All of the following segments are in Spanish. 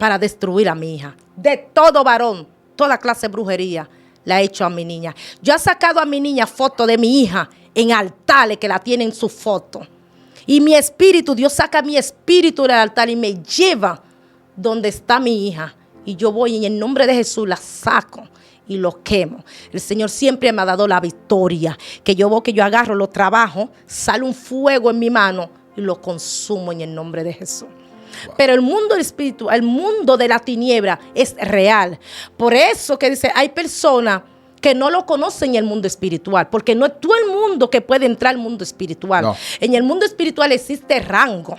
para destruir a mi hija. De todo varón, toda clase de brujería la he hecho a mi niña. Yo he sacado a mi niña foto de mi hija en altares que la tienen en su foto. Y mi espíritu, Dios saca mi espíritu del altar y me lleva donde está mi hija. Y yo voy en el nombre de Jesús, la saco y lo quemo. El Señor siempre me ha dado la victoria. Que yo veo que yo agarro, lo trabajo, sale un fuego en mi mano y lo consumo en el nombre de Jesús. Wow. Pero el mundo espiritual, el mundo de la tiniebla es real. Por eso que dice, hay personas que no lo conocen en el mundo espiritual, porque no es todo el mundo que puede entrar al mundo espiritual. No. En el mundo espiritual existe rango.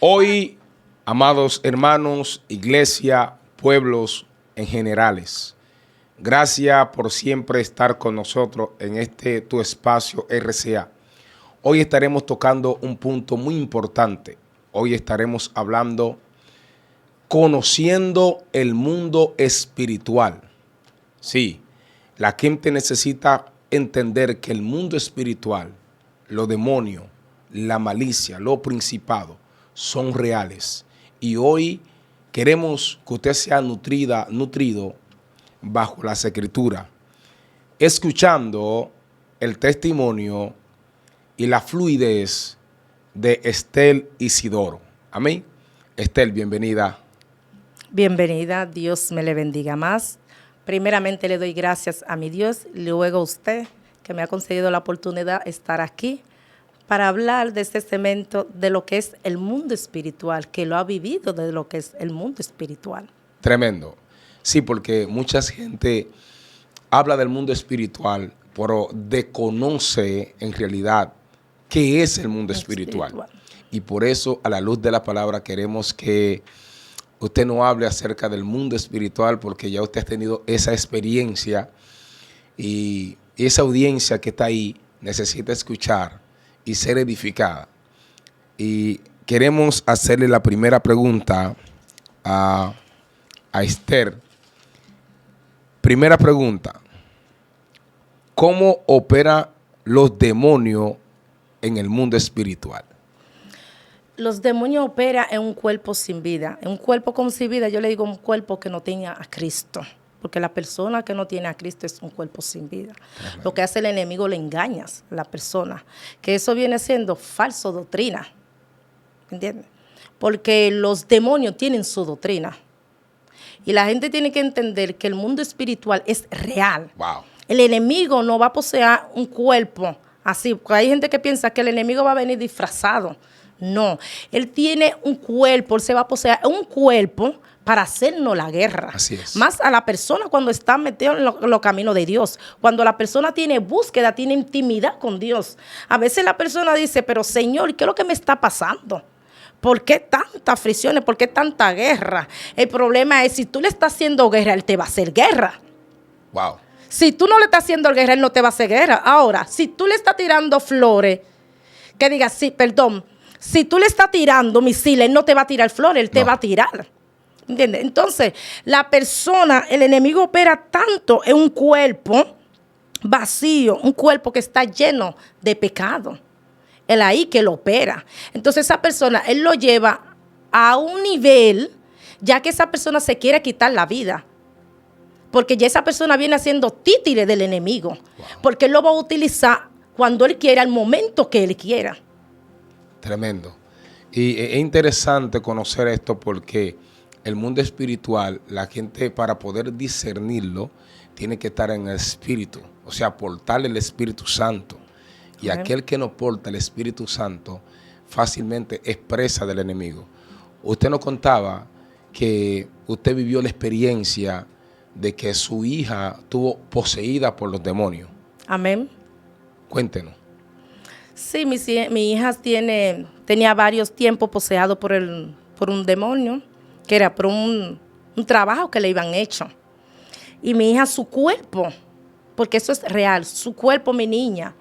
Hoy, amados hermanos, iglesia, pueblos en generales, gracias por siempre estar con nosotros en este tu espacio RCA. Hoy estaremos tocando un punto muy importante. Hoy estaremos hablando, conociendo el mundo espiritual. Sí, la gente necesita entender que el mundo espiritual, los demonios, la malicia, los principados, son reales. Y hoy queremos que usted sea nutrido bajo las escrituras, escuchando el testimonio y la fluidez de Estel Isidoro. Amén. Estel, bienvenida. Bienvenida, Dios me le bendiga más. Primeramente le doy gracias a mi Dios, luego a usted que me ha concedido la oportunidad de estar aquí para hablar de este segmento de lo que es el mundo espiritual, que lo ha vivido de lo que es el mundo espiritual. Tremendo. Sí, porque mucha gente habla del mundo espiritual, pero desconoce en realidad qué es el mundo espiritual. Y por eso, a la luz de la palabra, queremos que usted nos hable acerca del mundo espiritual, porque ya usted ha tenido esa experiencia y esa audiencia que está ahí necesita escuchar y ser edificada. Y queremos hacerle la primera pregunta a Esther. Primera pregunta: ¿cómo operan los demonios en el mundo espiritual? Los demonios operan en un cuerpo sin vida. En un cuerpo con sin vida, yo le digo un cuerpo que no tenga a Cristo. Porque la persona que no tiene a Cristo es un cuerpo sin vida. Ajá. Lo que hace el enemigo, le engañas a la persona. Que eso viene siendo falso doctrina. ¿Entiendes? Porque los demonios tienen su doctrina. Y la gente tiene que entender que el mundo espiritual es real. Wow. El enemigo no va a poseer un cuerpo así. Porque hay gente que piensa que el enemigo va a venir disfrazado. No, él tiene un cuerpo, él se va a poseer un cuerpo para hacernos la guerra. Así es. Más a la persona cuando está metido en los caminos de Dios. Cuando la persona tiene búsqueda, tiene intimidad con Dios. A veces la persona dice, pero Señor, ¿qué es lo que me está pasando? ¿Por qué tantas fricciones? ¿Por qué tanta guerra? El problema es, si tú le estás haciendo guerra, él te va a hacer guerra. Wow. Si tú no le estás haciendo guerra, él no te va a hacer guerra. Ahora, si tú le estás tirando flores, que digas, sí, perdón, si tú le estás tirando misiles, él no te va a tirar flores, él te va a tirar. ¿Entiendes? Entonces, la persona, el enemigo opera tanto en un cuerpo vacío, un cuerpo que está lleno de pecado. Él ahí que lo opera. Entonces, esa persona, él lo lleva a un nivel, ya que esa persona se quiere quitar la vida. Porque ya esa persona viene haciendo títere del enemigo. Wow. Porque él lo va a utilizar cuando él quiera, al momento que él quiera. Tremendo. Y es interesante conocer esto porque el mundo espiritual, la gente para poder discernirlo, tiene que estar en el espíritu. O sea, portar el Espíritu Santo. Y aquel que no porta el Espíritu Santo fácilmente es presa del enemigo. Usted nos contaba que usted vivió la experiencia de que su hija estuvo poseída por los demonios. Amén. Cuéntenos. Sí, mi hija tenía varios tiempos poseído por un demonio, que era por un trabajo que le iban hecho. Y mi hija, su cuerpo, porque eso es real, su cuerpo, mi niña.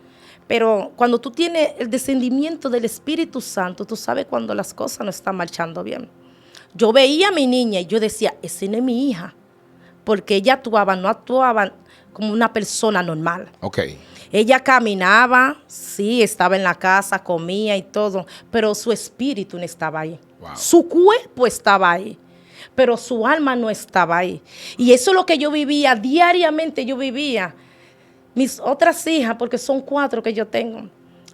Pero cuando tú tienes el descendimiento del Espíritu Santo, tú sabes cuando las cosas no están marchando bien. Yo veía a mi niña y yo decía, esa no es mi hija, porque ella no actuaba como una persona normal. Okay. Ella caminaba, sí, estaba en la casa, comía y todo, pero su espíritu no estaba ahí. Wow. Su cuerpo estaba ahí. pero su alma no estaba ahí. Y eso es lo que yo vivía, diariamente yo vivía. Mis otras hijas, porque son 4 que yo tengo,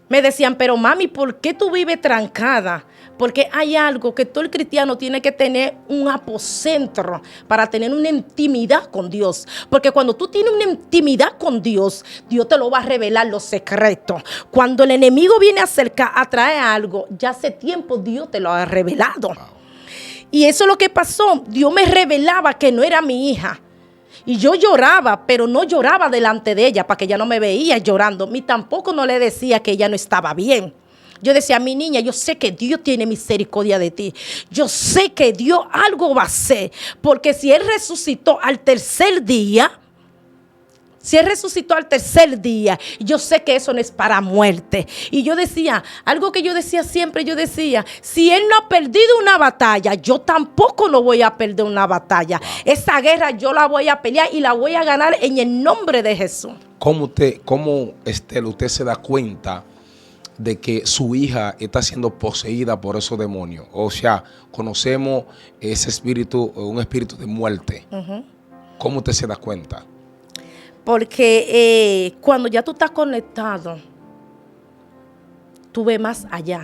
me decían, pero mami, ¿por qué tú vives trancada? Porque hay algo que todo el cristiano tiene que tener un aposento para tener una intimidad con Dios. Porque cuando tú tienes una intimidad con Dios, Dios te lo va a revelar los secretos. Cuando el enemigo viene a traer algo, ya hace tiempo Dios te lo ha revelado. Y eso es lo que pasó. Dios me revelaba que no era mi hija. Y yo lloraba, pero no lloraba delante de ella para que ella no me veía llorando. Ni tampoco no le decía que ella no estaba bien. Yo decía, mi niña, yo sé que Dios tiene misericordia de ti. Yo sé que Dios algo va a hacer. Porque si Él resucitó al tercer día, yo sé que eso no es para muerte. Y yo decía, algo que yo decía siempre, yo decía, si Él no ha perdido una batalla, yo tampoco no voy a perder una batalla. Esa guerra yo la voy a pelear y la voy a ganar en el nombre de Jesús. ¿Cómo Estela, usted se da cuenta de que su hija está siendo poseída por esos demonios? O sea, conocemos ese espíritu, un espíritu de muerte. ¿Cómo usted se da cuenta? Porque cuando ya tú estás conectado, tú ves más allá.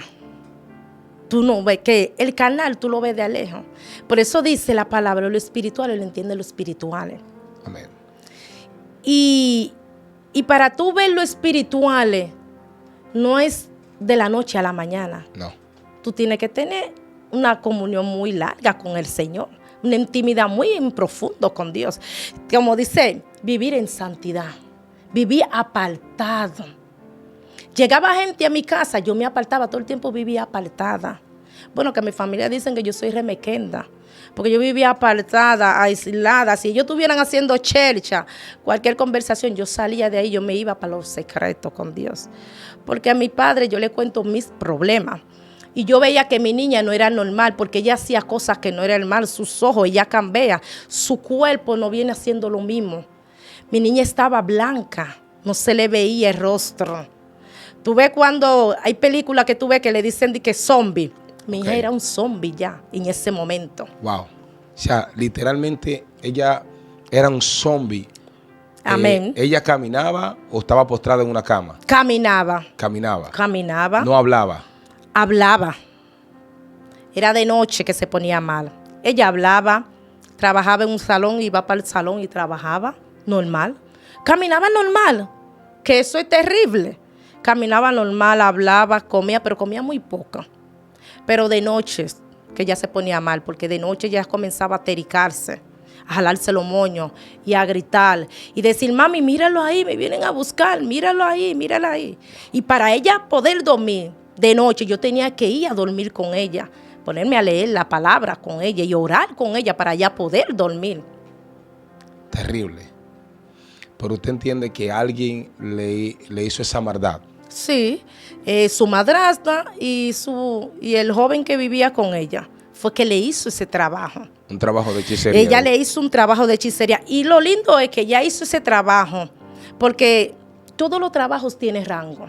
Tú no ves que el canal, tú lo ves de lejos. Por eso dice la palabra, lo espiritual, lo entiende lo espiritual. Amén. Y para tú ver lo espiritual, no es de la noche a la mañana. No. Tú tienes que tener una comunión muy larga con el Señor. Una intimidad muy profunda con Dios. Como dice, vivir en santidad. Vivir apartado. Llegaba gente a mi casa, yo me apartaba, todo el tiempo vivía apartada. Bueno, que mi familia dicen que yo soy remequenda, porque yo vivía apartada, aislada. Si ellos estuvieran haciendo chercha, cualquier conversación, yo salía de ahí, yo me iba para los secretos con Dios. Porque a mi padre yo le cuento mis problemas. Y yo veía que mi niña no era normal, porque ella hacía cosas que no eran normal. Sus ojos, ella cambia. Su cuerpo no viene haciendo lo mismo. Mi niña estaba blanca, no se le veía el rostro. Tú ves cuando hay películas que tú ves que le dicen que zombie. Mi hija era un zombie ya, en ese momento. Wow. O sea, literalmente ella era un zombie. Amén. ¿Ella caminaba o estaba postrada en una cama? Caminaba. Caminaba. No hablaba. Hablaba. Era de noche que se ponía mal. Ella hablaba, trabajaba en un salón, iba para el salón y trabajaba normal. Caminaba normal, que eso es terrible. Caminaba normal, hablaba, comía, pero comía muy poco. Pero de noche que ya se ponía mal, porque de noche ya comenzaba a tericarse, a jalarse los moños y a gritar y decir, mami, míralo ahí, me vienen a buscar, míralo ahí, míralo ahí. Y para ella poder dormir de noche, yo tenía que ir a dormir con ella, ponerme a leer la palabra con ella y orar con ella para ya poder dormir. Terrible. Pero usted entiende que alguien le hizo esa maldad. Sí, su madrastra y el joven que vivía con ella fue que le hizo ese trabajo. Un trabajo de hechicería. Ella le hizo un trabajo de hechicería. Y lo lindo es que ella hizo ese trabajo, porque todos los trabajos tienen rango.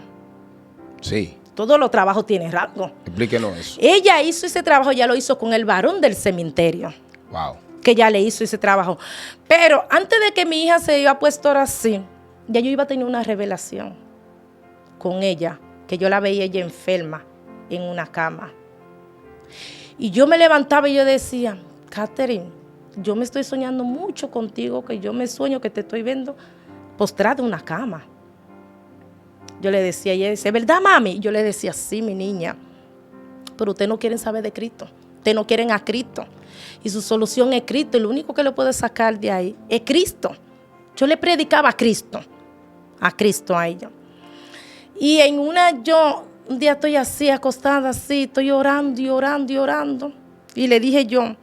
Sí. Todos los trabajos tienen rango. Explíquenos eso. Ella hizo ese trabajo, ya lo hizo con el varón del cementerio. Wow. Que ella le hizo ese trabajo. Pero antes de que mi hija se iba puesto ahora así, ya yo iba a tener una revelación con ella, que yo la veía ella enferma en una cama. Y yo me levantaba y yo decía, Catherine, yo me estoy soñando mucho contigo, que yo me sueño que te estoy viendo postrada en una cama. Yo le decía, ella decía, ¿verdad, mami? Yo le decía, sí, mi niña, pero ustedes no quieren saber de Cristo, ustedes no quieren a Cristo. Y su solución es Cristo, y lo único que le puede sacar de ahí es Cristo. Yo le predicaba a Cristo a ella. Y un día estoy así, acostada así, estoy orando y orando y orando. Y le dije yo,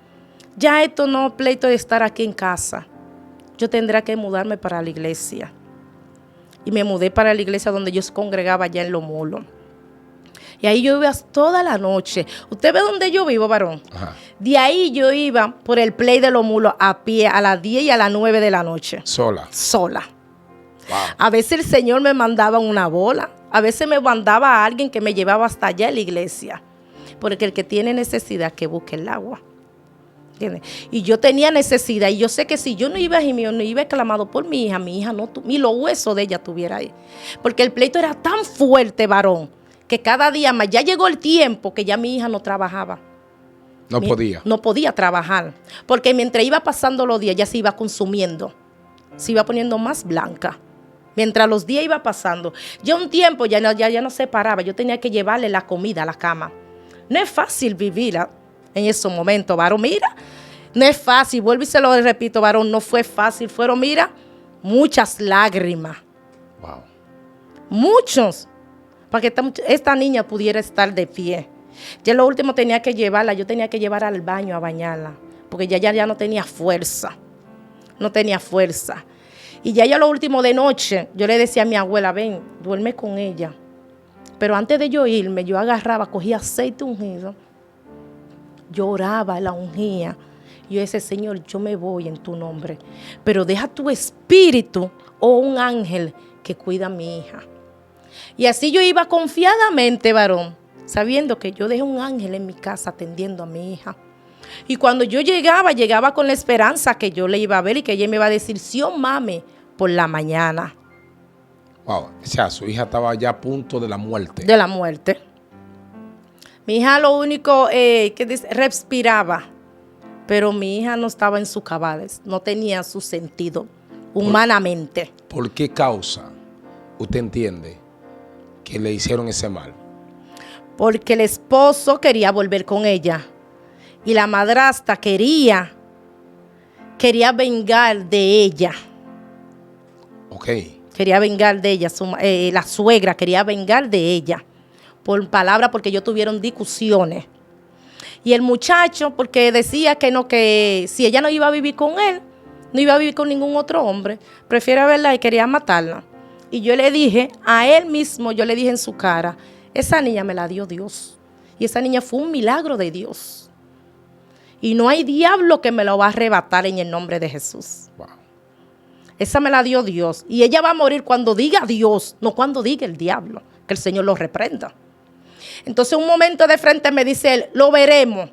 ya esto no es pleito de estar aquí en casa. Yo tendré que mudarme para la iglesia. Y me mudé para la iglesia donde yo se congregaba allá en Los Mulos. Y ahí yo iba toda la noche. ¿Usted ve dónde yo vivo, varón? Ajá. De ahí yo iba por el play de Los Mulos a pie a las 10 y a las 9 de la noche. Sola. Wow. A veces el Señor me mandaba una bola. A veces me mandaba a alguien que me llevaba hasta allá en la iglesia. Porque el que tiene necesidad que busque el agua. ¿Entiendes? Y yo tenía necesidad, y yo sé que si yo no iba a gemir, no iba clamado por mi hija no, ni los huesos de ella tuviera ahí. Porque el pleito era tan fuerte, varón, que cada día más, ya llegó el tiempo que ya mi hija no trabajaba. No podía trabajar, porque mientras iba pasando los días, ya se iba consumiendo, se iba poniendo más blanca. Mientras los días iban pasando, ya un tiempo ya no se paraba, yo tenía que llevarle la comida a la cama. No es fácil vivir en esos momentos, varón, mira, no es fácil, vuelvo y se lo repito, varón, no fue fácil, fueron, mira, muchas lágrimas. Wow. Muchos, para que esta niña pudiera estar de pie. Ya lo último tenía que llevarla, yo tenía que llevarla al baño a bañarla, porque ya no tenía fuerza, Y ya lo último de noche, yo le decía a mi abuela, ven, duerme con ella. Pero antes de yo irme, yo agarraba, cogía aceite ungido, yo oraba, la ungía. Yo decía, Señor, yo me voy en tu nombre, pero deja tu espíritu o un ángel que cuida a mi hija. Y así yo iba confiadamente, varón, sabiendo que yo dejé un ángel en mi casa atendiendo a mi hija. Y cuando yo llegaba con la esperanza que yo le iba a ver y que ella me iba a decir, sí o mame, por la mañana. Wow, o sea, su hija estaba ya a punto de la muerte. De la muerte. Mi hija lo único respiraba, pero mi hija no estaba en sus cabales, no tenía su sentido humanamente. ¿Por qué causa usted entiende que le hicieron ese mal? Porque el esposo quería volver con ella y la madrastra quería vengar de ella. Ok. Quería vengar de ella, la suegra quería vengar de ella, por palabra, porque ellos tuvieron discusiones. Y el muchacho, porque decía que si ella no iba a vivir con él, no iba a vivir con ningún otro hombre, prefiere verla y quería matarla. Y yo le dije, a él mismo, yo le dije en su cara, esa niña me la dio Dios. Y esa niña fue un milagro de Dios. Y no hay diablo que me lo va a arrebatar en el nombre de Jesús. Wow. Esa me la dio Dios. Y ella va a morir cuando diga Dios, no cuando diga el diablo. Que el Señor lo reprenda. Entonces un momento de frente me dice él, lo veremos.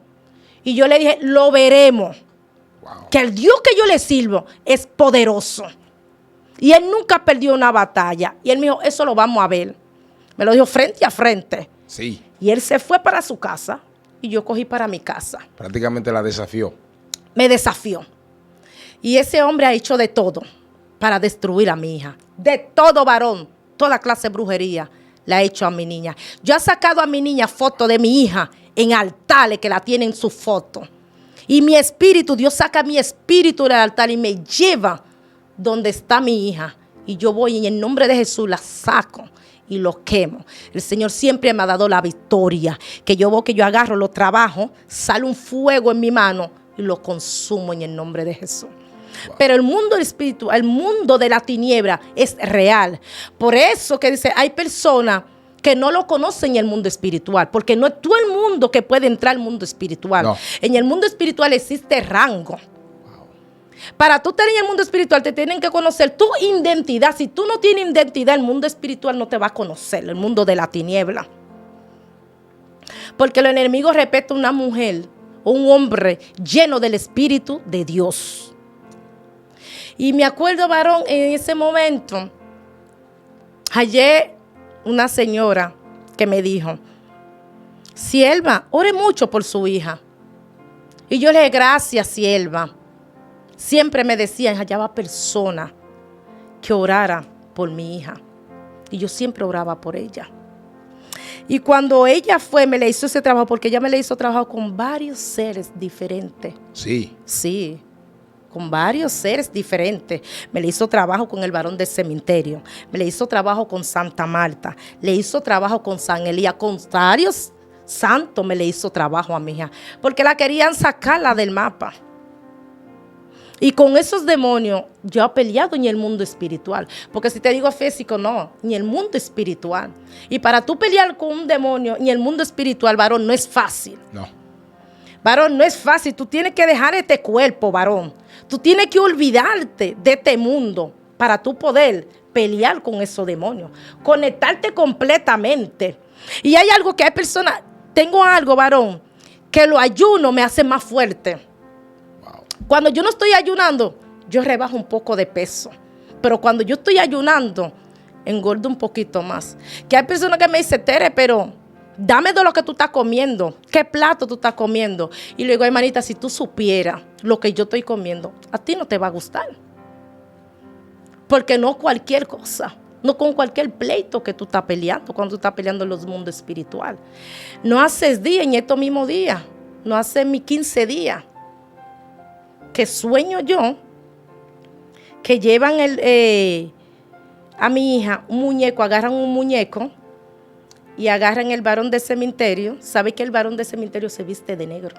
Y yo le dije, lo veremos. Wow. Que el Dios que yo le sirvo es poderoso. Y él nunca perdió una batalla. Y él me dijo, eso lo vamos a ver. Me lo dijo frente a frente. Sí. Y él se fue para su casa y yo cogí para mi casa. Prácticamente la desafió. Me desafió. Y ese hombre ha hecho de todo para destruir a mi hija. De todo, varón. Toda clase de brujería le ha hecho a mi niña. Yo he sacado a mi niña fotos de mi hija en altares que la tienen su foto. Y mi espíritu, Dios saca mi espíritu del altar y me lleva donde está mi hija. Y yo voy y en el nombre de Jesús la saco y lo quemo. El Señor siempre me ha dado la victoria. Que yo agarro, lo trabajo, sale un fuego en mi mano y lo consumo en el nombre de Jesús. Wow. Pero el mundo espiritual, el mundo de la tiniebla es real. Por eso que dice, hay personas que no lo conocen en el mundo espiritual, porque no es todo el mundo que puede entrar al mundo espiritual. No. En el mundo espiritual existe rango. Para tú estar en el mundo espiritual te tienen que conocer tu identidad. Si tú no tienes identidad, el mundo espiritual no te va a conocer, el mundo de la tiniebla. Porque el enemigo respeta a una mujer o un hombre lleno del Espíritu de Dios. Y me acuerdo, varón, en ese momento, hallé una señora que me dijo, sierva, ore mucho por su hija. Y yo le dije, gracias, sierva. Siempre me decían, hallaba personas que orara por mi hija. Y yo siempre oraba por ella. Y cuando ella fue, me le hizo ese trabajo, porque ella me le hizo trabajo con varios seres diferentes. Sí. Sí, con varios seres diferentes. Me le hizo trabajo con el varón del cementerio. Me le hizo trabajo con Santa Marta. Le hizo trabajo con San Elías. Con varios santos me le hizo trabajo a mi hija. Porque la querían sacarla del mapa. Y con esos demonios yo he peleado en el mundo espiritual. Porque si te digo físico, no, en el mundo espiritual. Y para tú pelear con un demonio en el mundo espiritual, varón, no es fácil. No. Varón, no es fácil. Tú tienes que dejar este cuerpo, varón. Tú tienes que olvidarte de este mundo para tú poder pelear con esos demonios. Conectarte completamente. Y hay algo que hay personas, tengo algo, varón, que los ayunos me hacen más fuerte. Cuando yo no estoy ayunando, yo rebajo un poco de peso. Pero cuando yo estoy ayunando, engordo un poquito más. Que hay personas que me dicen, Tere, pero dame de lo que tú estás comiendo. ¿Qué plato tú estás comiendo? Y le digo, hermanita, si tú supieras lo que yo estoy comiendo, a ti no te va a gustar. Porque no cualquier cosa, no con cualquier pleito que tú estás peleando, cuando tú estás peleando en los mundos espiritual. No hace días, en estos mismos días, no hace mis 15 días, que sueño yo, que llevan a mi hija un muñeco, agarran un muñeco y agarran el varón de cementerio. ¿Sabe que el varón de cementerio se viste de negro?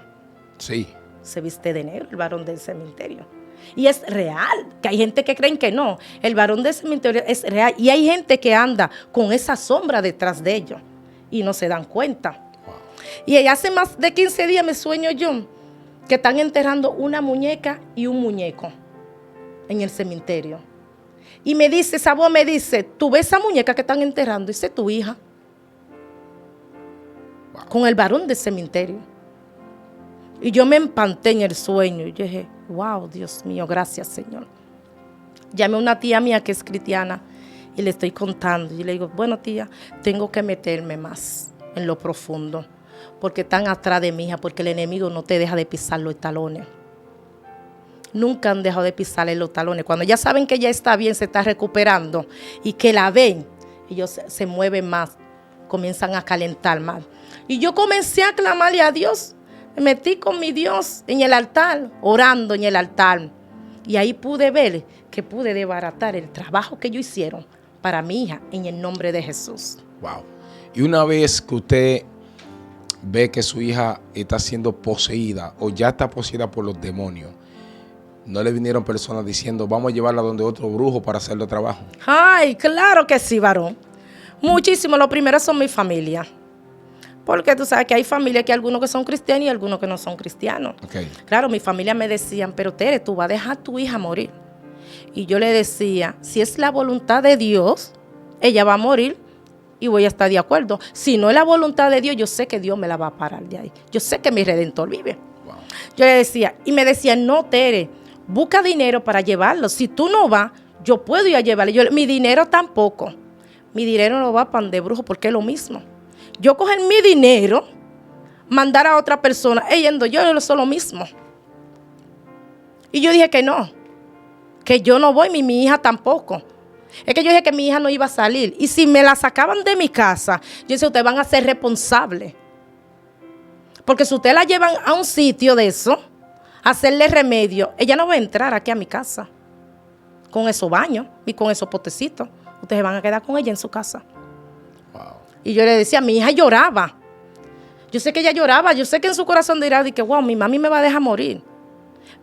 Sí. Se viste de negro el varón del cementerio. Y es real, que hay gente que creen que no. El varón del cementerio es real. Y hay gente que anda con esa sombra detrás de ellos y no se dan cuenta. Wow. Y hace más de 15 días me sueño yo que están enterrando una muñeca y un muñeco en el cementerio. Y me dice, esa voz me dice, ¿tú ves esa muñeca que están enterrando? Dice, tu hija. Wow. Con el varón del cementerio. Y yo me empanté en el sueño. Y yo dije, wow, Dios mío, gracias, Señor. Llamé a una tía mía que es cristiana y le estoy contando. Y le digo, bueno, tía, tengo que meterme más en lo profundo. Porque están atrás de mi hija, porque el enemigo no te deja de pisar los talones. Nunca han dejado de pisarle los talones. Cuando ya saben que ya está bien, se está recuperando y que la ven, ellos se mueven más, comienzan a calentar más. Y yo comencé a clamarle a Dios. Me metí con mi Dios en el altar, orando en el altar. Y ahí pude ver que pude desbaratar el trabajo que ellos hicieron para mi hija en el nombre de Jesús. Wow. Y una vez que usted ve que su hija está siendo poseída o ya está poseída por los demonios, ¿no le vinieron personas diciendo, vamos a llevarla donde otro brujo para hacerle trabajo? Ay, claro que sí, varón. Muchísimo. Lo primero son mi familia. Porque tú sabes que hay familias que hay algunos que son cristianos y algunos que no son cristianos. Okay. Claro, mi familia me decían, pero Tere, tú vas a dejar a tu hija morir. Y yo le decía, si es la voluntad de Dios, ella va a morir y voy a estar de acuerdo. Si no es la voluntad de Dios, yo sé que Dios me la va a parar de ahí. Yo sé que mi Redentor vive. Wow. Yo le decía, y me decían, no, Tere, busca dinero para llevarlo. Si tú no vas, yo puedo ir a llevarle. Mi dinero tampoco. Mi dinero no va para donde brujo porque es lo mismo. Yo coger mi dinero, mandar a otra persona, yendo yo soy lo mismo. Y yo dije que no, que yo no voy, ni mi hija tampoco. Es que yo dije que mi hija no iba a salir. Y si me la sacaban de mi casa, yo decía, ustedes van a ser responsables. Porque si ustedes la llevan a un sitio de eso, a hacerle remedio, ella no va a entrar aquí a mi casa con esos baños y con esos potecitos. Ustedes van a quedar con ella en su casa. Y yo le decía, mi hija lloraba. Yo sé que ella lloraba. Yo sé que en su corazón dirá, que wow, mi mami me va a dejar morir.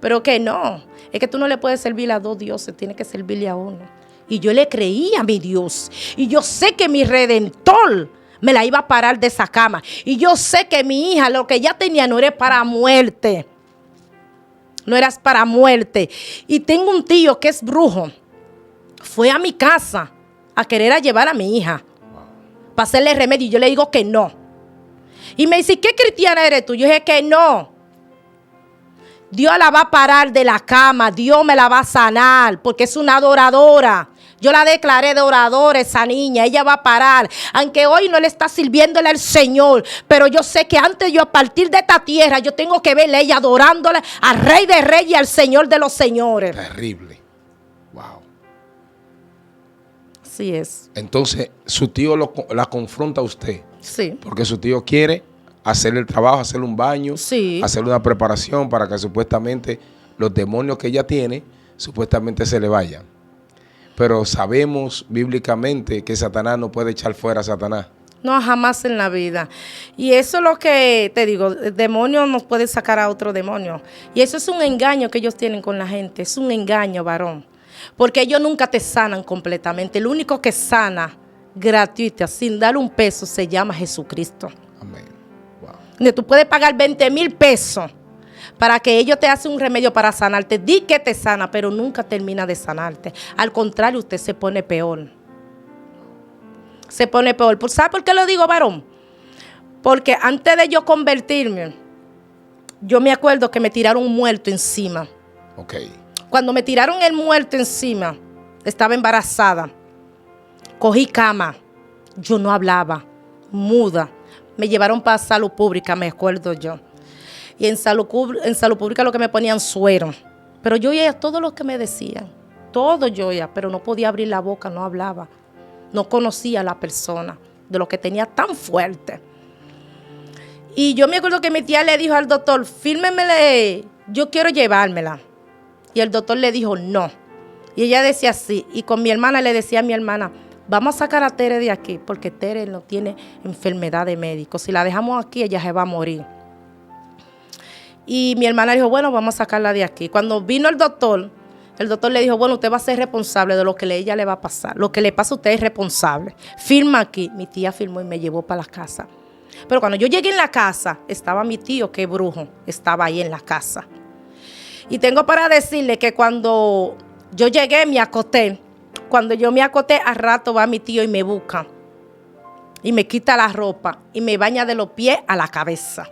Pero que no. Es que tú no le puedes servir a dos dioses. Tienes que servirle a uno. Y yo le creí a mi Dios. Y yo sé que mi Redentor me la iba a parar de esa cama. Y yo sé que mi hija, lo que ella tenía no era para muerte. No era para muerte. Y tengo un tío que es brujo. Fue a mi casa a querer llevar a mi hija para hacerle remedio. Y yo le digo que no. Y me dice, ¿qué cristiana eres tú? Yo dije que no. Dios la va a parar de la cama. Dios me la va a sanar. Porque es una adoradora. Yo la declaré de oradora esa niña. Ella va a parar. Aunque hoy no le está sirviéndole al Señor. Pero yo sé que antes yo a partir de esta tierra, yo tengo que verle ella adorándole al Rey de Reyes y al Señor de los Señores. Terrible. Wow. Así es. Entonces, su tío la confronta a usted. Sí. Porque su tío quiere hacerle el trabajo, hacerle un baño, sí, hacerle una preparación para que supuestamente los demonios que ella tiene, supuestamente se le vayan. Pero sabemos bíblicamente que Satanás no puede echar fuera a Satanás. No, jamás en la vida. Y eso es lo que te digo, el demonio nos puede sacar a otro demonio. Y eso es un engaño que ellos tienen con la gente, es un engaño, varón. Porque ellos nunca te sanan completamente. El único que sana gratuita, sin dar un peso, se llama Jesucristo. Amén. Wow. Donde tú puedes pagar 20,000 pesos para que ellos te hacen un remedio para sanarte. Di que te sana, pero nunca termina de sanarte. Al contrario, usted se pone peor. Se pone peor. ¿Sabe por qué lo digo, varón? Porque antes de yo convertirme, yo me acuerdo que me tiraron un muerto encima. Ok. Cuando me tiraron el muerto encima, estaba embarazada. Cogí cama. Yo no hablaba, muda. Me llevaron para salud pública, me acuerdo yo. Y en salud pública lo que me ponían suero. Pero yo oía todo lo que me decían. Todo yo oía, pero no podía abrir la boca, no hablaba. No conocía a la persona de lo que tenía tan fuerte. Y yo me acuerdo que mi tía le dijo al doctor, fírmemele, yo quiero llevármela. Y el doctor le dijo, no. Y ella decía sí. Y con mi hermana le decía a mi hermana, vamos a sacar a Tere de aquí, porque Tere no tiene enfermedad de médico. Si la dejamos aquí, ella se va a morir. Y mi hermana dijo, bueno, vamos a sacarla de aquí. Cuando vino el doctor le dijo, bueno, usted va a ser responsable de lo que a ella le va a pasar. Lo que le pasa a usted es responsable. Firma aquí. Mi tía firmó y me llevó para la casa. Pero cuando yo llegué en la casa, estaba mi tío, que es brujo, estaba ahí en la casa. Y tengo para decirle que cuando yo llegué, me acosté. Cuando yo me acosté, al rato va mi tío y me busca. Y me quita la ropa y me baña de los pies a la cabeza.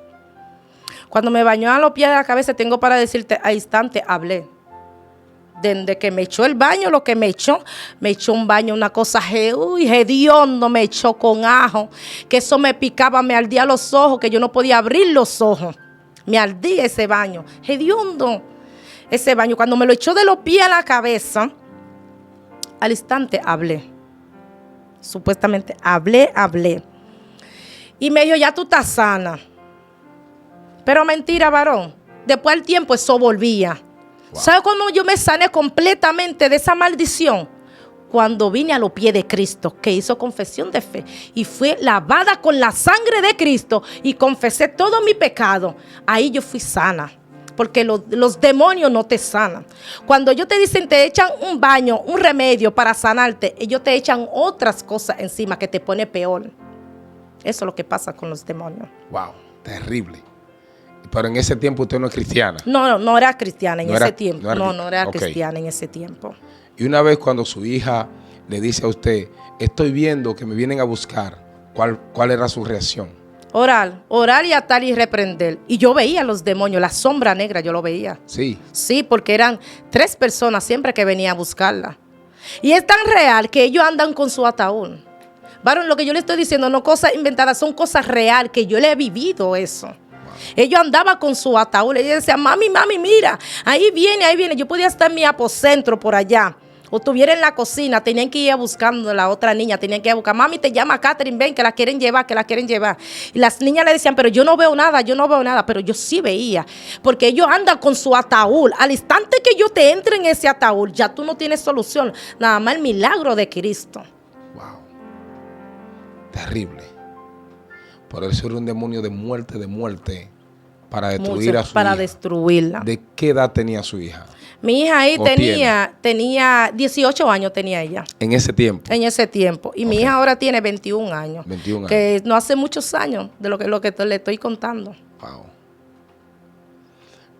Cuando me bañó a los pies de la cabeza, tengo para decirte, al instante hablé. Desde que me echó el baño, lo que me echó un baño, una cosa hediondo, me echó con ajo, que eso me picaba, me ardía los ojos, que yo no podía abrir los ojos. Me ardía ese baño, hediondo, ese baño. Cuando me lo echó de los pies a la cabeza, al instante hablé. Supuestamente hablé. Y me dijo, ya tú estás sana. Pero mentira, varón. Después del tiempo eso volvía. Wow. ¿Sabes cuando yo me sané completamente de esa maldición? Cuando vine a los pies de Cristo, que hizo confesión de fe y fue lavada con la sangre de Cristo y confesé todo mi pecado. Ahí yo fui sana, porque los demonios no te sanan. Cuando ellos te dicen, te echan un baño, un remedio para sanarte, ellos te echan otras cosas encima que te pone peor. Eso es lo que pasa con los demonios. Wow, terrible. Pero en ese tiempo usted no es cristiana. No era cristiana en ese tiempo. No era cristiana en ese tiempo. Y una vez cuando su hija le dice a usted, estoy viendo que me vienen a buscar, ¿cuál era su reacción? Orar y atar y reprender. Y yo veía los demonios, la sombra negra, yo lo veía. Sí. Sí, porque eran 3 personas siempre que venían a buscarla. Y es tan real que ellos andan con su ataúd. Varón, lo que yo le estoy diciendo no cosas inventadas, son cosas reales, que yo le he vivido eso. Ellos andaban con su ataúd. Ella decía, mami, mira, ahí viene. Yo podía estar en mi aposento por allá. O estuviera en la cocina, tenían que ir buscando a la otra niña, tenían que ir a buscar, mami, te llama Catherine, ven, que la quieren llevar. Y las niñas le decían, pero yo no veo nada, pero yo sí veía. Porque ellos andan con su ataúd. Al instante que yo te entre en ese ataúd, ya tú no tienes solución. Nada más el milagro de Cristo. Wow. Terrible. Por eso era un demonio de muerte, para destruir a su hija. Para destruirla. ¿De qué edad tenía su hija? Mi hija ahí tenía 18 años tenía ella. ¿En ese tiempo? En ese tiempo. Y mi hija ahora tiene 21 años. 21 años. Que no hace muchos años de lo que le estoy contando. Wow.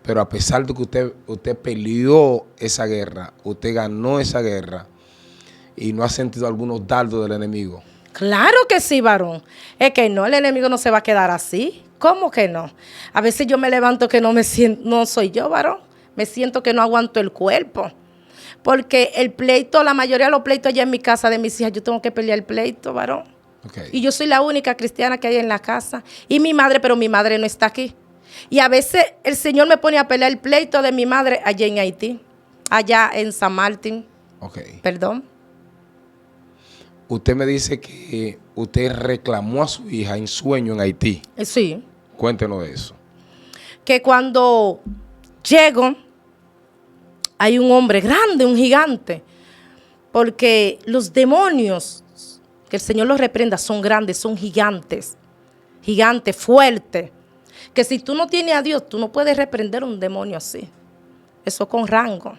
Pero a pesar de que usted peleó esa guerra, usted ganó esa guerra y no ha sentido algunos dardos del enemigo. Claro que sí, varón. Es que no, el enemigo no se va a quedar así. ¿Cómo que no? A veces yo me levanto que no soy yo, varón. Me siento que no aguanto el cuerpo. Porque el pleito, la mayoría de los pleitos allá en mi casa de mis hijas, yo tengo que pelear el pleito, varón. Okay. Y yo soy la única cristiana que hay en la casa. Y mi madre, pero mi madre no está aquí. Y a veces el Señor me pone a pelear el pleito de mi madre allá en Haití. Allá en San Martín. Okay. Perdón. Usted me dice que usted reclamó a su hija en sueño en Haití. Sí. Cuéntenos de eso. Que cuando llego, hay un hombre grande, un gigante. Porque los demonios, que el Señor los reprenda, son grandes, son gigantes. Gigantes, fuertes. Que si tú no tienes a Dios, tú no puedes reprender un demonio así. Eso con rango.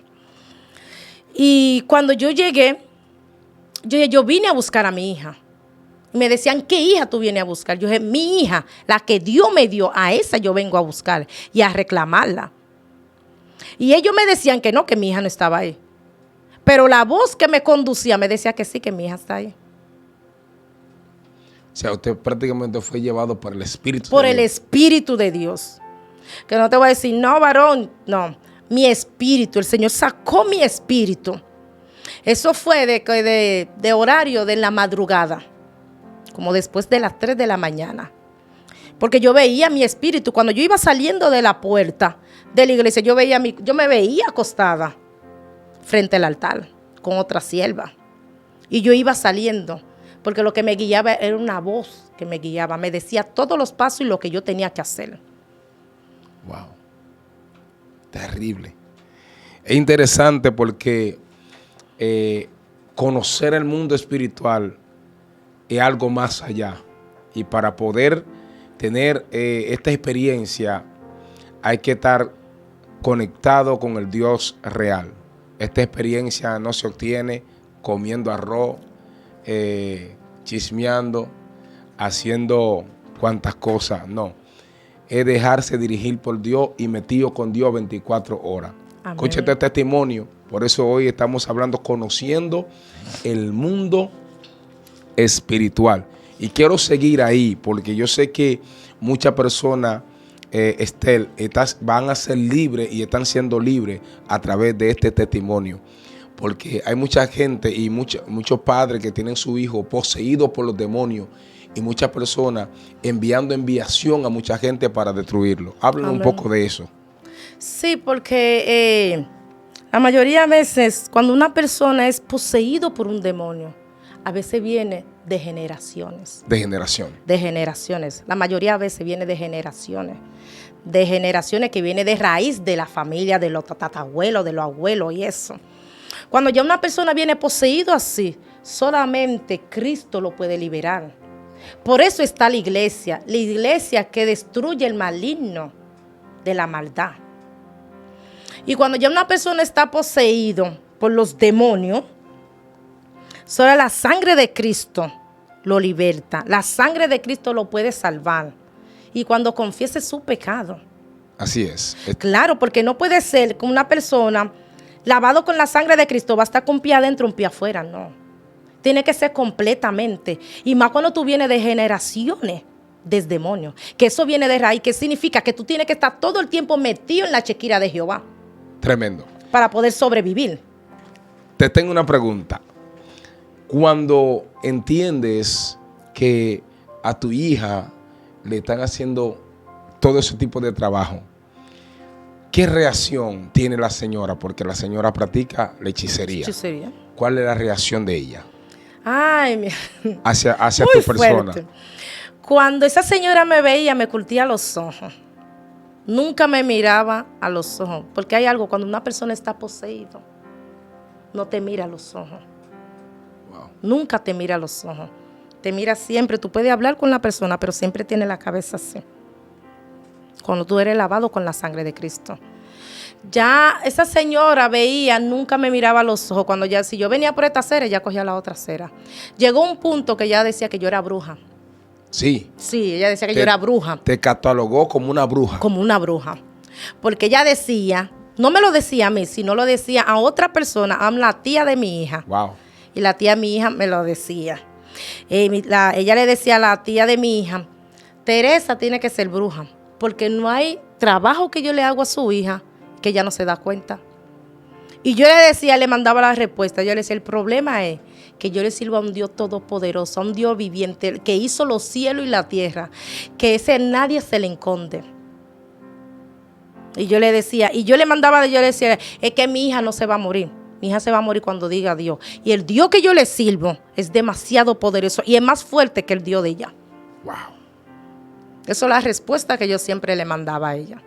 Y cuando yo llegué, yo vine a buscar a mi hija. Y me decían, ¿qué hija tú vienes a buscar? Yo dije, mi hija, la que Dios me dio, a esa yo vengo a buscar y a reclamarla. Y ellos me decían que no, que mi hija no estaba ahí. Pero la voz que me conducía me decía que sí, que mi hija está ahí. O sea, usted prácticamente fue llevado por el Espíritu de Dios. Por el Espíritu de Dios. Que no te voy a decir, no, varón, no. mi espíritu. El Señor sacó mi espíritu. Eso fue de horario de la madrugada, como después de las 3 de la mañana. Porque yo veía mi espíritu. Cuando yo iba saliendo de la puerta de la iglesia, yo me veía acostada frente al altar con otra sierva. Y yo iba saliendo, porque lo que me guiaba era una voz que me guiaba. Me decía todos los pasos y lo que yo tenía que hacer. Wow. Terrible. Es interesante porque conocer el mundo espiritual es algo más allá. Y para poder tener esta experiencia hay que estar conectado con el Dios real. Esta experiencia no se obtiene comiendo arroz, chismeando, haciendo cuantas cosas. No. Es dejarse dirigir por Dios y metido con Dios 24 horas. Amén. Escucha este testimonio. Por eso hoy estamos hablando, conociendo el mundo espiritual. Y quiero seguir ahí, porque yo sé que muchas personas, Estel, van a ser libres y están siendo libres a través de este testimonio. Porque hay mucha gente y muchos padres que tienen su hijo poseído por los demonios y muchas personas enviando enviación a mucha gente para destruirlo. Háblanos un poco de eso. Sí, porque la mayoría de veces cuando una persona es poseído por un demonio, a veces viene de generaciones. De generación. De generaciones. La mayoría de veces viene de generaciones. De generaciones que viene de raíz de la familia, de los tatarabuelos, de los abuelos y eso. Cuando ya una persona viene poseído así, solamente Cristo lo puede liberar. Por eso está la iglesia que destruye el maligno de la maldad. Y cuando ya una persona está poseído por los demonios, solo la sangre de Cristo lo liberta. La sangre de Cristo lo puede salvar. Y cuando confiese su pecado. Así es. Claro, porque no puede ser que una persona lavado con la sangre de Cristo va a estar con un pie adentro, un pie afuera. No. Tiene que ser completamente. Y más cuando tú vienes de generaciones de demonios. Que eso viene de raíz. Que significa que tú tienes que estar todo el tiempo metido en la chequira de Jehová. Tremendo. Para poder sobrevivir. Te tengo una pregunta. Cuando entiendes que a tu hija le están haciendo todo ese tipo de trabajo, ¿qué reacción tiene la señora? Porque la señora practica la hechicería. ¿Hechicería? ¿Cuál es la reacción de ella? Ay, hacia tu persona. Fuerte. Cuando esa señora me veía, me curtía los ojos. Nunca me miraba a los ojos. Porque hay algo, cuando una persona está poseída, no te mira a los ojos. Wow. Nunca te mira a los ojos. Te mira siempre. Tú puedes hablar con la persona, pero siempre tiene la cabeza así. Cuando tú eres lavado con la sangre de Cristo. Ya esa señora veía, nunca me miraba a los ojos. Si yo venía por esta acera, ella cogía la otra acera. Llegó un punto que ella decía que yo era bruja. Sí. Sí, ella decía que yo era bruja. Te catalogó como una bruja. Como una bruja. Porque ella decía, no me lo decía a mí, sino lo decía a otra persona, a la tía de mi hija. Wow. Y la tía de mi hija me lo decía. Ella le decía a la tía de mi hija, Teresa tiene que ser bruja. Porque no hay trabajo que yo le hago a su hija que ella no se da cuenta. Y yo le decía, le mandaba la respuesta. Yo le decía, el problema es que yo le sirvo a un Dios todopoderoso, a un Dios viviente, que hizo los cielos y la tierra, que ese nadie se le esconde. Y yo le decía, yo le decía, es que mi hija no se va a morir. Mi hija se va a morir cuando diga Dios. Y el Dios que yo le sirvo es demasiado poderoso y es más fuerte que el Dios de ella. Wow. Esa es la respuesta que yo siempre le mandaba a ella.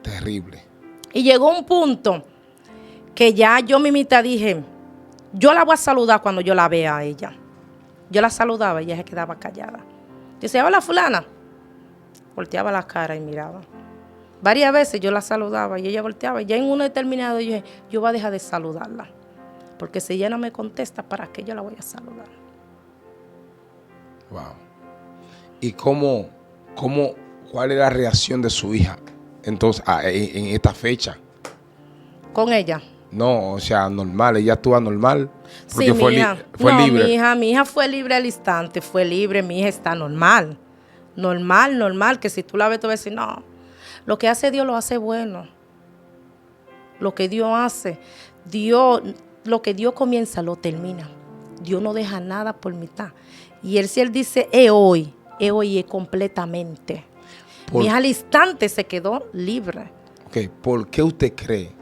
Terrible. Y llegó un punto que ya yo mismita dije, yo la voy a saludar cuando yo la vea a ella. Yo la saludaba y ella se quedaba callada. Yo decía, hola fulana. Volteaba la cara y miraba. Varias veces yo la saludaba y ella volteaba. Y ya en uno determinado yo dije, yo voy a dejar de saludarla. Porque si ella no me contesta, ¿para qué yo la voy a saludar? Wow. ¿Y cuál es la reacción de su hija entonces en esta fecha? ¿Con ella? No, o sea, normal, ella actúa normal. Porque sí, fue libre. Mi hija fue libre al instante, fue libre, mi hija está normal. Normal, que si tú la ves, tú vas a decir, no, lo que hace Dios lo hace bueno. lo que Dios hace, Dios, lo que Dios comienza, lo termina. Dios no deja nada por mitad. Y si Él dice, es hoy completamente. Mi hija al instante se quedó libre. Ok, ¿por qué usted cree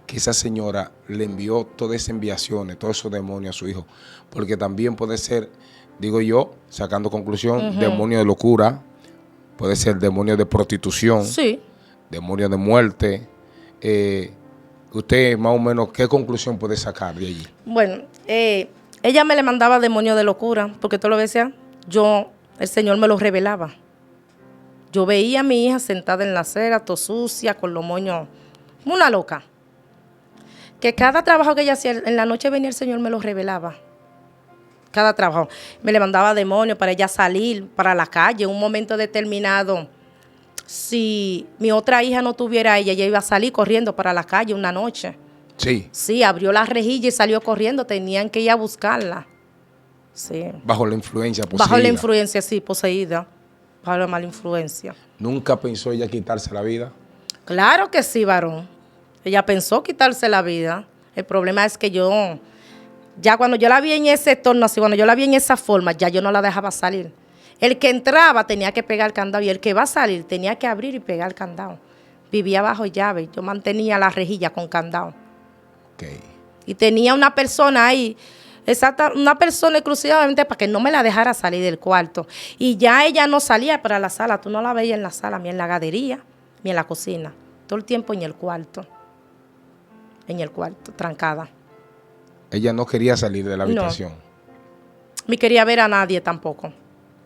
que esa señora le envió todas esas enviaciones, todos esos demonios a su hijo? Porque también puede ser, digo yo, sacando conclusión, demonio de locura, puede ser demonio de prostitución, sí, demonio de muerte. Usted más o menos, ¿qué conclusión puede sacar de allí? Bueno, ella me le mandaba demonio de locura, porque todo lo que decía, el Señor me lo revelaba. Yo veía a mi hija sentada en la acera, todo sucia, con los moños, una loca. Que cada trabajo que ella hacía, en la noche venía el Señor me lo revelaba. Cada trabajo. Me le mandaba demonios para ella salir para la calle en un momento determinado. Si mi otra hija no tuviera a ella iba a salir corriendo para la calle una noche. Sí. Sí, abrió la rejilla y salió corriendo. Tenían que ir a buscarla. Sí. Bajo la influencia poseída. Bajo la influencia, sí, poseída. Bajo la mala influencia. ¿Nunca pensó ella quitarse la vida? Claro que sí, varón. Ella pensó quitarse la vida. El problema es que ya cuando yo la vi en ese torno así, cuando yo la vi en esa forma, ya yo no la dejaba salir. El que entraba tenía que pegar el candado y el que va a salir tenía que abrir y pegar el candado. Vivía bajo llave. Yo mantenía la rejilla con candado. Okay. Y tenía una persona ahí, una persona exclusivamente para que no me la dejara salir del cuarto. Y ya ella no salía para la sala. Tú no la veías en la sala, ni en la gadería, ni en la cocina. Todo el tiempo en el cuarto. En el cuarto, trancada. Ella no quería salir de la habitación. No. Ni quería ver a nadie tampoco.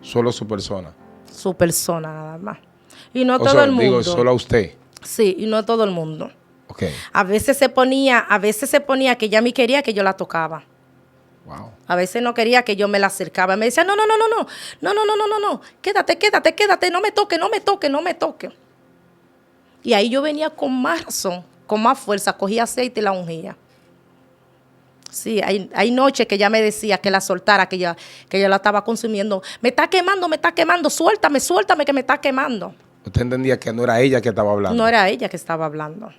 Solo su persona. Su persona nada más. Y no todo el mundo. Digo, solo a usted. Sí, y no todo el mundo. Okay. A veces se ponía que ella me quería que yo la tocaba. Wow. A veces no quería que yo me la acercaba. Me decía, no. Quédate, no me toque. Y ahí yo venía con más razón, con más fuerza, cogía aceite y la ungía. Sí, hay noches que ella me decía que la soltara, que yo la estaba consumiendo. Me está quemando, suéltame que me está quemando. ¿Usted entendía que no era ella que estaba hablando? No era ella que estaba hablando.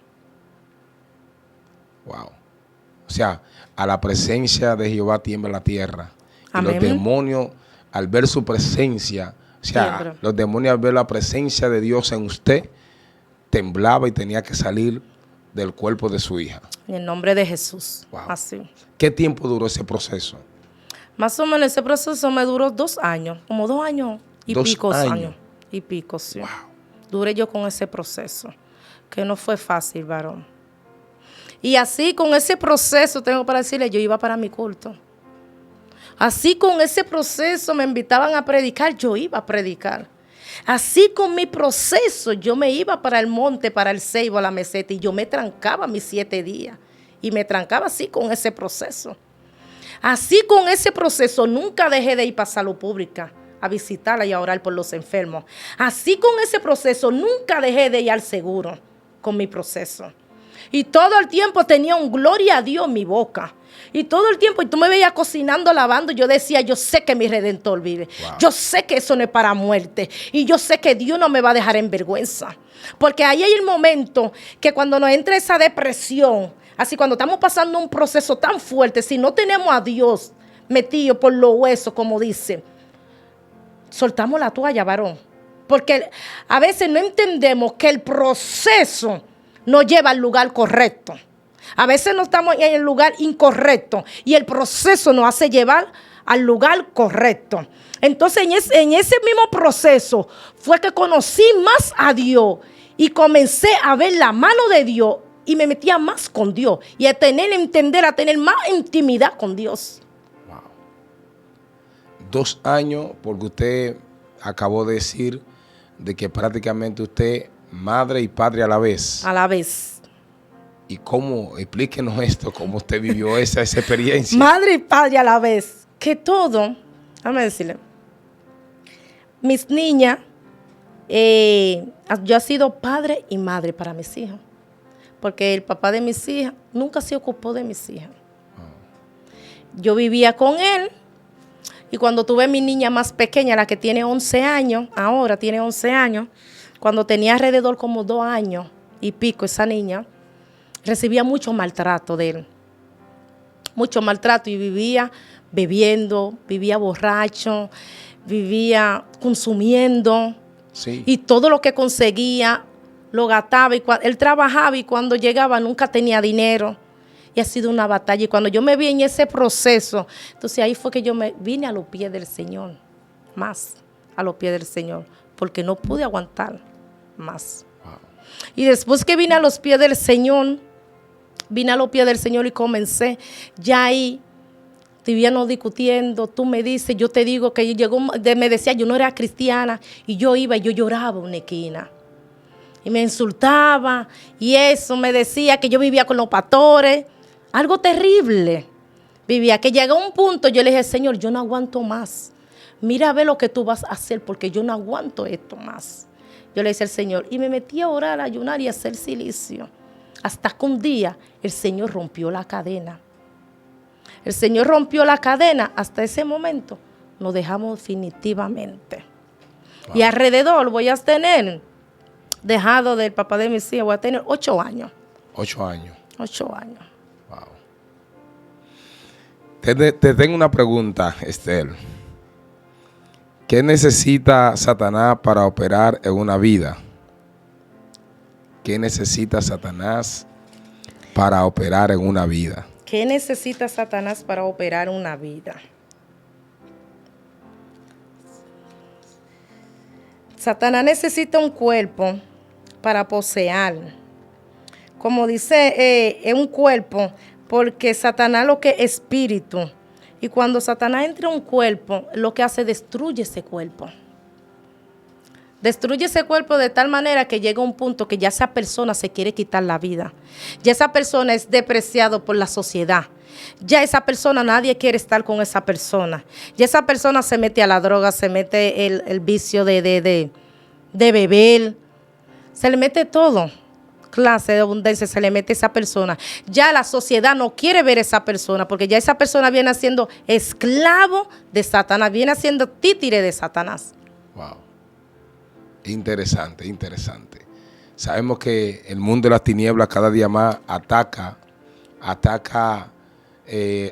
Wow. O sea, a la presencia de Jehová tiembla la tierra. Amén. Y los demonios, al ver su presencia, o sea, Siempre. los demonios al ver la presencia de Dios en usted, temblaba y tenía que salir del cuerpo de su hija. En el nombre de Jesús. Wow. Así. ¿Qué tiempo duró ese proceso? Más o menos ese proceso me duró 2 años, como 2 años y 2 pico años. Y pico, sí. Wow. Duré yo con ese proceso, que no fue fácil, varón. Y así con ese proceso, tengo para decirle, yo iba para mi culto. Así con ese proceso me invitaban a predicar, yo iba a predicar. Así con mi proceso, yo me iba para el monte, para el ceibo, a la meseta, y yo me trancaba mis 7 días. Y me trancaba así con ese proceso. Así con ese proceso, nunca dejé de ir para salud pública a visitarla y a orar por los enfermos. Así con ese proceso, nunca dejé de ir al seguro con mi proceso. Y todo el tiempo tenía un gloria a Dios en mi boca. Y todo el tiempo, y tú me veías cocinando, lavando, yo decía, yo sé que mi Redentor vive. Wow. Yo sé que eso no es para muerte. Y yo sé que Dios no me va a dejar en vergüenza. Porque ahí hay el momento que cuando nos entra esa depresión, así cuando estamos pasando un proceso tan fuerte, si no tenemos a Dios metido por los huesos, como dice, soltamos la toalla, varón. Porque a veces no entendemos que el proceso nos lleva al lugar correcto. A veces no estamos en el lugar incorrecto y el proceso nos hace llevar al lugar correcto. Entonces, en ese mismo proceso fue que conocí más a Dios y comencé a ver la mano de Dios y me metía más con Dios y a tener más intimidad con Dios. Wow. 2 años, porque usted acabó de decir de que prácticamente usted madre y padre a la vez. A la vez. ¿Y cómo? Explíquenos esto, cómo usted vivió esa experiencia. Madre y padre a la vez. Que todo, déjame decirle, mis niñas, yo he sido padre y madre para mis hijos. Porque el papá de mis hijas nunca se ocupó de mis hijas. Yo vivía con él. Y cuando tuve mi niña más pequeña, la que tiene 11 años, ahora tiene 11 años, cuando tenía alrededor como 2 años y pico esa niña, recibía mucho maltrato de él. Mucho maltrato y vivía bebiendo, vivía borracho, vivía consumiendo. Sí. Y todo lo que conseguía lo gastaba. Él trabajaba y cuando llegaba nunca tenía dinero. Y ha sido una batalla. Y cuando yo me vi en ese proceso, entonces ahí fue que yo me vine a los pies del Señor. Más a los pies del Señor. Porque no pude aguantar más. Wow. Y después que vine a los pies del Señor, y comencé ya ahí, vivíamos discutiendo, tú me dices, yo te digo que me decía, yo no era cristiana, y yo iba y yo lloraba en una esquina. Y me insultaba, y eso, me decía que yo vivía con los pastores, algo terrible. Vivía, que llegó un punto, yo le dije, Señor, yo no aguanto más. Mira a ver lo que tú vas a hacer, porque yo no aguanto esto más. Yo le decía al Señor, y me metí a orar, a ayunar y a hacer silicio. Hasta que un día el Señor rompió la cadena. El Señor rompió la cadena. Hasta ese momento nos dejamos definitivamente. Wow. Y alrededor voy a tener, dejado del papá de mis hijas, voy a tener 8 años. 8 años. 8 años. Wow. Te tengo una pregunta, Esther. ¿Qué necesita Satanás para operar en una vida? ¿Qué necesita Satanás para operar en una vida? ¿Qué necesita Satanás para operar una vida? Satanás necesita un cuerpo para poseer. Como dice, es un cuerpo, porque Satanás lo que es espíritu. Y cuando Satanás entra en un cuerpo, lo que hace es destruye ese cuerpo. Destruye ese cuerpo de tal manera que llega un punto que ya esa persona se quiere quitar la vida. Ya esa persona es despreciado por la sociedad. Ya esa persona, nadie quiere estar con esa persona. Ya esa persona se mete a la droga, se mete el vicio de beber. Se le mete todo. Clase de abundancia se le mete a esa persona. Ya la sociedad no quiere ver a esa persona porque ya esa persona viene siendo esclavo de Satanás, viene siendo títere de Satanás. Wow. Interesante, interesante. Sabemos que el mundo de las tinieblas cada día más ataca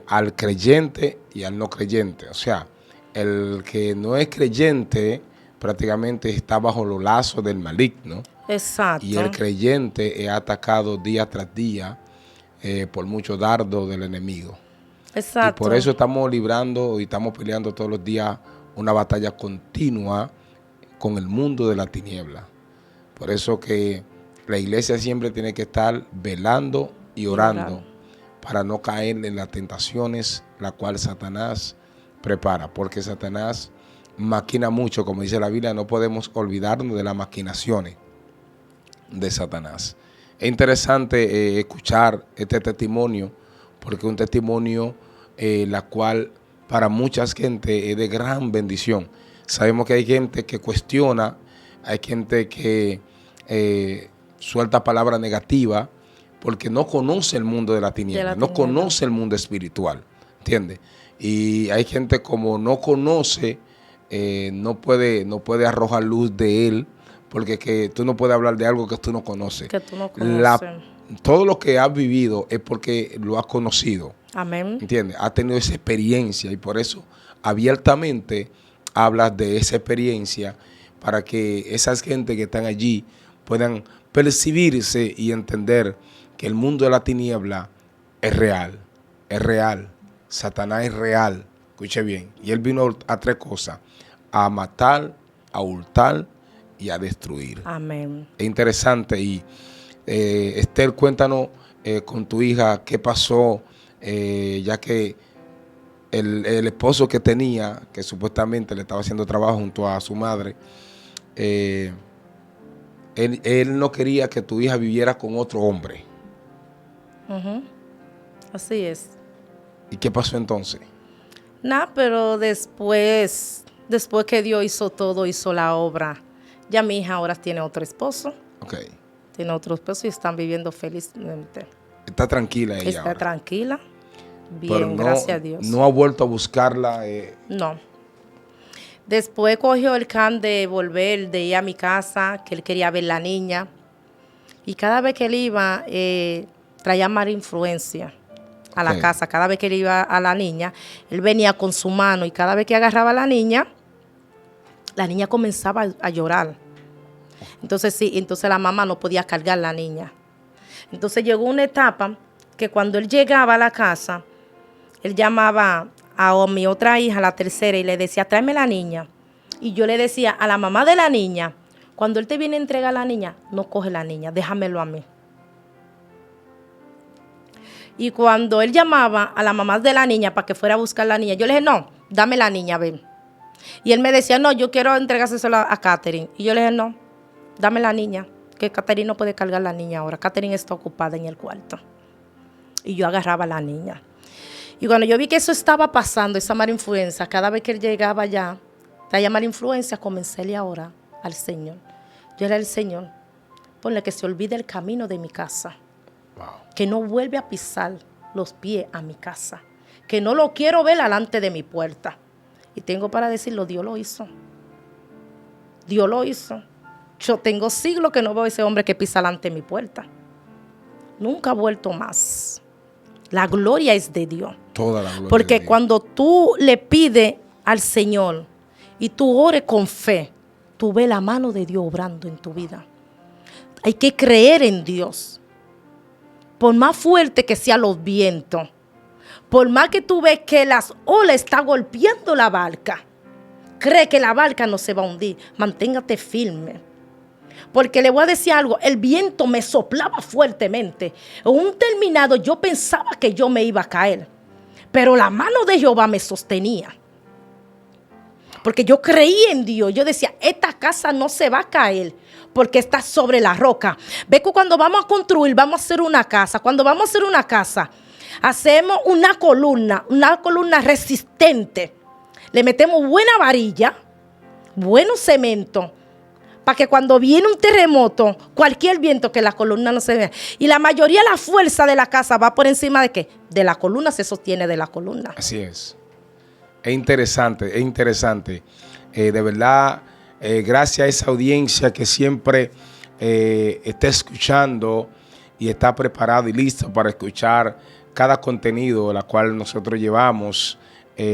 al creyente y al no creyente. O sea, el que no es creyente prácticamente está bajo los lazos del maligno. Exacto. Y el creyente es atacado día tras día por muchos dardos del enemigo. Exacto. Y por eso estamos librando y estamos peleando todos los días una batalla continua con el mundo de la tiniebla. Por eso que la iglesia siempre tiene que estar velando y orando para no caer en las tentaciones la cual Satanás prepara. Porque Satanás maquina mucho, como dice la Biblia, no podemos olvidarnos de las maquinaciones de Satanás. Es interesante escuchar este testimonio, porque es un testimonio la cual para mucha gente es de gran bendición. Sabemos que hay gente que cuestiona, hay gente que suelta palabras negativas porque no conoce el mundo de la tiniebla, no conoce el mundo espiritual, ¿entiendes? Y hay gente como no conoce, no puede arrojar luz de él, porque que tú no puedes hablar de algo que tú no conoces. Que tú no conoces. Todo lo que has vivido es porque lo has conocido. Amén. ¿Entiendes? Has tenido esa experiencia y por eso abiertamente hablas de esa experiencia para que esas gente que están allí puedan percibirse y entender que el mundo de la tiniebla es real. Es real. Satanás es real. Escuche bien. Y él vino a 3 cosas: a matar, a hurtar y a destruir. Amén. Es interesante. Y Esther, cuéntanos con tu hija qué pasó, ya que el esposo que tenía, que supuestamente le estaba haciendo trabajo junto a su madre, él no quería que tu hija viviera con otro hombre. Así es. ¿Y qué pasó entonces? Nada, pero después que Dios hizo todo, hizo la obra, ya mi hija ahora tiene otro esposo. Ok. Tiene otro esposo y están viviendo felizmente. Está tranquila ella Está ahora. tranquila. Bien, Pero no, gracias a Dios. No ha vuelto a buscarla. No. Después cogió el can de volver, de ir a mi casa, que él quería ver la niña. Y cada vez que él iba, traía mala influencia a la Ok. casa. Cada vez que él iba a la niña, él venía con su mano y cada vez que agarraba a la niña comenzaba a llorar. Entonces sí, entonces la mamá no podía cargar a la niña. Entonces llegó una etapa que cuando él llegaba a la casa, él llamaba a mi otra hija, la tercera, y le decía, tráeme la niña. Y yo le decía a la mamá de la niña, cuando él te viene a entregar a la niña, no coge la niña, déjamelo a mí. Y cuando él llamaba a la mamá de la niña para que fuera a buscar la niña, yo le dije, no, dame la niña, ven. Y él me decía, no, yo quiero entregárselo a Catherine. Y yo le dije, no, dame la niña, que Catherine no puede cargar la niña ahora. Catherine está ocupada en el cuarto. Y yo agarraba a la niña. Y cuando yo vi que eso estaba pasando, esa mala influencia, cada vez que él llegaba allá, traía mala influencia, comencé a orar al Señor. Yo era el Señor, ponle que se olvide el camino de mi casa. Wow. Que no vuelve a pisar los pies a mi casa. Que no lo quiero ver delante de mi puerta. Y tengo para decirlo, Dios lo hizo. Dios lo hizo. Yo tengo siglos que no veo a ese hombre que pisa delante de mi puerta. Nunca ha vuelto más. La gloria es de Dios. Toda la gloria Porque de Dios. cuando tú le pides al Señor y tú ores con fe, tú ves la mano de Dios obrando en tu vida. Hay que creer en Dios. Por más fuerte que sean los vientos, por más que tú ves que las olas están golpeando la barca, cree que la barca no se va a hundir. Manténgate firme. Porque le voy a decir algo, el viento me soplaba fuertemente. En un terminado yo pensaba que yo me iba a caer, pero la mano de Jehová me sostenía. Porque yo creí en Dios. Yo decía, esta casa no se va a caer porque está sobre la roca. Ve que cuando vamos a construir, vamos a hacer una casa. Cuando vamos a hacer una casa, hacemos una columna resistente. Le metemos buena varilla, bueno cemento, para que cuando viene un terremoto, cualquier viento, que la columna no se vea. Y la mayoría de la fuerza de la casa va por encima de ¿qué? De la columna, se sostiene de la columna. Así es. Es interesante, es interesante. De verdad, gracias a esa audiencia que siempre está escuchando y está preparado y listo para escuchar cada contenido la cual nosotros llevamos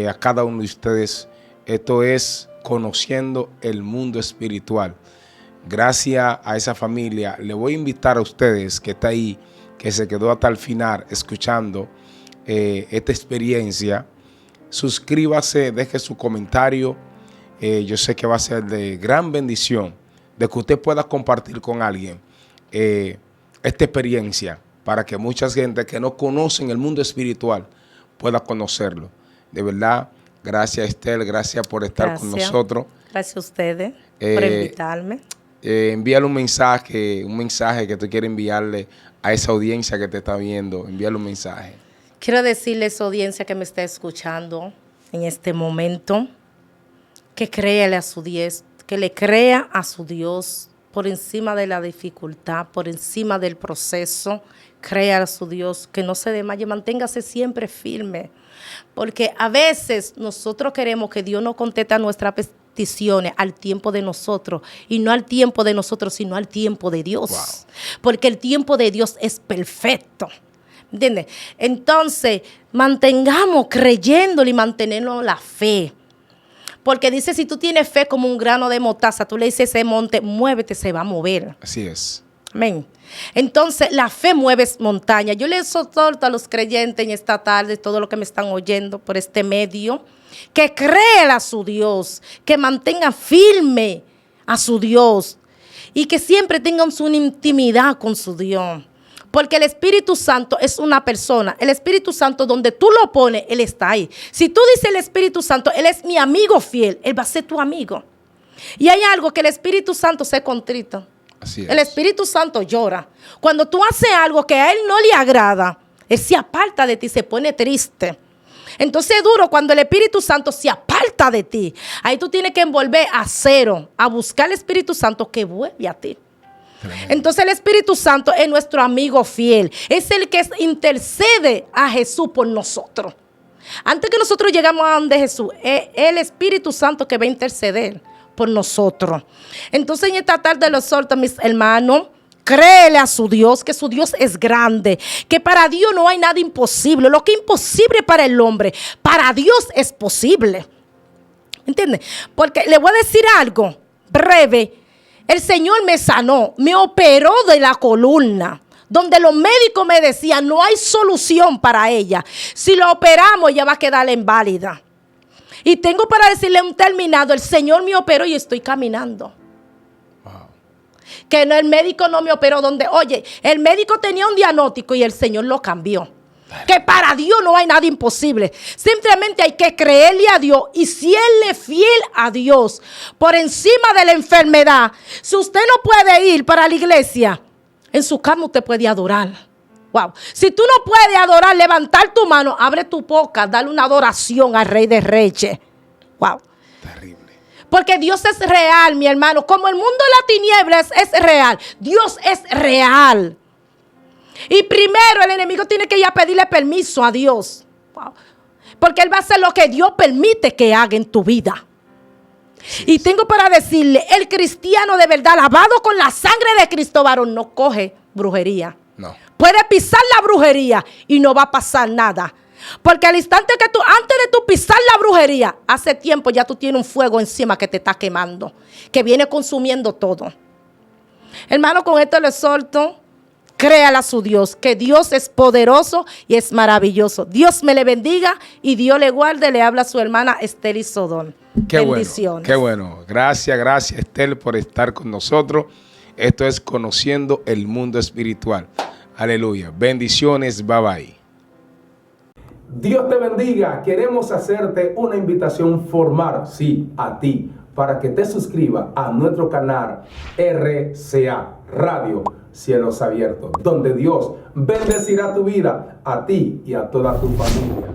a cada uno de ustedes. Esto es Conociendo el Mundo Espiritual. Gracias a esa familia, le voy a invitar a ustedes que está ahí, que se quedó hasta el final escuchando esta experiencia. Suscríbase, deje su comentario. Yo sé que va a ser de gran bendición de que usted pueda compartir con alguien esta experiencia para que mucha gente que no conocen el mundo espiritual pueda conocerlo. De verdad, gracias Estel, gracias por estar con nosotros. Gracias a ustedes por invitarme. Envíale un mensaje que tú quieres enviarle a esa audiencia que te está viendo. Envíale un mensaje. Quiero decirle a esa audiencia que me está escuchando en este momento que créale a su Dios, que le crea a su Dios por encima de la dificultad, por encima del proceso. Crea a su Dios, que no se desmaye, manténgase siempre firme. Porque a veces nosotros queremos que Dios nos conteste nuestras peticiones al tiempo de nosotros, y no al tiempo de nosotros, sino al tiempo de Dios. Wow. Porque el tiempo de Dios es perfecto. ¿Entiendes? Entonces, mantengamos creyéndole y manteniendo la fe. Porque dice, si tú tienes fe como un grano de mostaza, tú le dices a ese monte, muévete, se va a mover. Así es. Amén. Entonces, la fe mueve montañas. Yo les exhorto a los creyentes en esta tarde, todo lo que me están oyendo por este medio, que crean a su Dios, que mantengan firme a su Dios y que siempre tengan su intimidad con su Dios. Porque el Espíritu Santo es una persona. El Espíritu Santo, donde tú lo pones, Él está ahí. Si tú dices el Espíritu Santo, Él es mi amigo fiel, Él va a ser tu amigo. Y hay algo que el Espíritu Santo se contrita. Así es. El Espíritu Santo llora. Cuando tú haces algo que a Él no le agrada, Él se aparta de ti, se pone triste. Entonces es duro cuando el Espíritu Santo se aparta de ti. Ahí tú tienes que envolver a cero, a buscar el Espíritu Santo que vuelve a ti. Tremendo. Entonces el Espíritu Santo es nuestro amigo fiel. Es el que intercede a Jesús por nosotros. Antes que nosotros llegamos a donde Jesús, es el Espíritu Santo que va a interceder por nosotros. Entonces en esta tarde los exhorto, mis hermanos, créele a su Dios, que su Dios es grande, que para Dios no hay nada imposible. Lo que es imposible para el hombre, para Dios es posible. ¿Me entiendes? Porque le voy a decir algo breve. El Señor me sanó, me operó de la columna, donde los médicos me decían, no hay solución para ella. Si la operamos, ella va a quedar inválida. Y tengo para decirle un terminado, el Señor me operó y estoy caminando. Que no, el médico no me operó donde, oye, el médico tenía un diagnóstico y el Señor lo cambió. Que para Dios no hay nada imposible. Simplemente hay que creerle a Dios y serle fiel a Dios por encima de la enfermedad. Si usted no puede ir para la iglesia, en su cama usted puede adorar. Wow. Si tú no puedes adorar, levantar tu mano, abre tu boca, dale una adoración al Rey de Reyes. Wow. Terrible. Porque Dios es real, mi hermano. Como el mundo de la tiniebla es real, Dios es real. Y primero el enemigo tiene que ir a pedirle permiso a Dios. Wow. Porque Él va a hacer lo que Dios permite que haga en tu vida. Sí, y tengo para decirle, el cristiano de verdad, lavado con la sangre de Cristo varón, no coge brujería. No. Puede pisar la brujería y no va a pasar nada. Porque al instante que antes de tú pisar la brujería, hace tiempo ya tú tienes un fuego encima que te está quemando, que viene consumiendo todo. Hermano, con esto le exhorto, créala a su Dios, que Dios es poderoso y es maravilloso. Dios me le bendiga y Dios le guarde. Le habla su hermana Esther Sodón. Qué bendiciones. Bueno, qué bueno. Gracias Esther por estar con nosotros. Esto es Conociendo el Mundo Espiritual. Aleluya. Bendiciones. Bye bye. Dios te bendiga. Queremos hacerte una invitación formal, sí, a ti, para que te suscribas a nuestro canal RCA Radio Cielos Abiertos, donde Dios bendecirá tu vida, a ti y a toda tu familia.